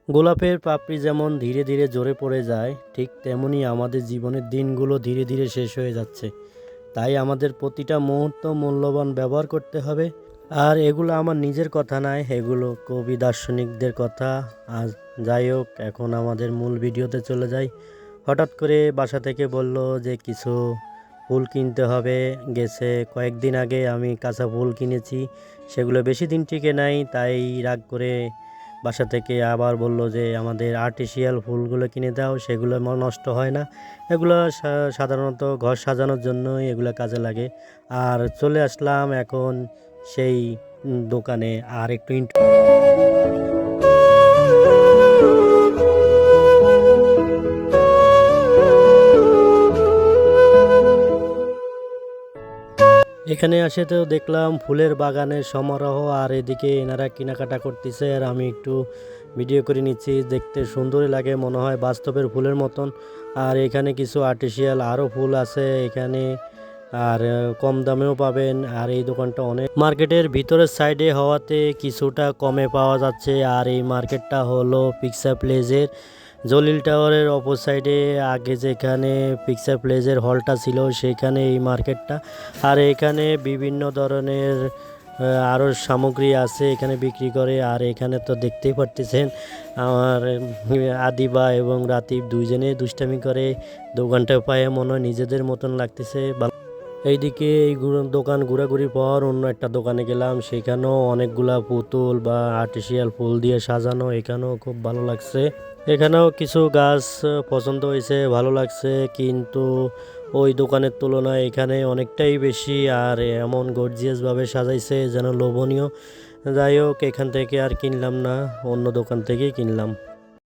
গোলাপের পাপড়ি যেমন ধীরে ধীরে ঝরে পড়ে যায়, ঠিক তেমনি আমাদের জীবনের দিনগুলো ধীরে ধীরে শেষ হয়ে যাচ্ছে। তাই আমাদের প্রতিটা মুহূর্ত মূল্যবান ব্যবহার করতে হবে। আর এগুলো আমার নিজের কথা নয়, এগুলো কবি দার্শনিকদের কথা। আজ যাই হোক, এখন আমাদের মূল ভিডিওতে চলে যাই। হঠাৎ করে বাসা থেকে বলল যে কিছু ফুল কিনতে হবে। গেছে কয়েকদিন আগে আমি কাঁচা ফুল কিনেছি, সেগুলো বেশি দিন টিকে নাই। তাই রাগ করে বাসা থেকে আবার বলল যে আমাদের আর্টিফিশিয়াল ফুলগুলো কিনে দাও, সেগুলো নষ্ট হয় না। এগুলো সাধারণত ঘর সাজানোর জন্যই এগুলো কাজে লাগে। আর চলে আসলাম এখন সেই দোকানে। আর একটু এখানে আসে তো দেখলাম ফুলের বাগানের সমারোহ, আর এদিকে এনারা কেনাকাটা করতেছে আর আমি একটু ভিডিও করে নিচ্ছি। দেখতে সুন্দরই লাগে, মনে হয় বাস্তবের ফুলের মতন। আর এখানে কিছু আর্টিফিশিয়াল আরও ফুল আছে এখানে, আর কম দামেও পাবেন। আর এই দোকানটা অনেক মার্কেটের ভিতরের সাইডে হওয়াতে কিছুটা কমে পাওয়া যাচ্ছে। আর এই মার্কেটটা হলো পিকসা প্লেজের জলিল টাওয়ারের অপর সাইডে। আগে যেখানে পিকচার প্লেজের হলটা ছিল সেখানে এই মার্কেটটা। আর এখানে বিভিন্ন ধরনের আরও সামগ্রী আছে, এখানে বিক্রি করে। আর এখানে তো দেখতেই পারতেছেন আমার আদিবা এবং রাতিব দুইজনে দুষ্টামি করে। দোকানটা পায়ে মনে হয় নিজেদের মতন লাগতেছে। এইদিকে এই দোকান ঘোরাঘুরি পর অন্য একটা দোকানে গেলাম, সেখানেও অনেকগুলা পুতুল বা আর্টিফিশিয়াল ফুল দিয়ে সাজানো, এখানেও খুব ভালো লাগছে। এখানেও কিছু গাছ পছন্দ হয়েছে, ভালো লাগছে, কিন্তু ওই দোকানের তুলনায় এখানে অনেকটাই বেশি। আর এমন গর্জিয়াসভাবে সাজাইছে যেন লোভনীয়। যাই হোক, এখান থেকে আর কিনলাম না, অন্য দোকান থেকেই কিনলাম।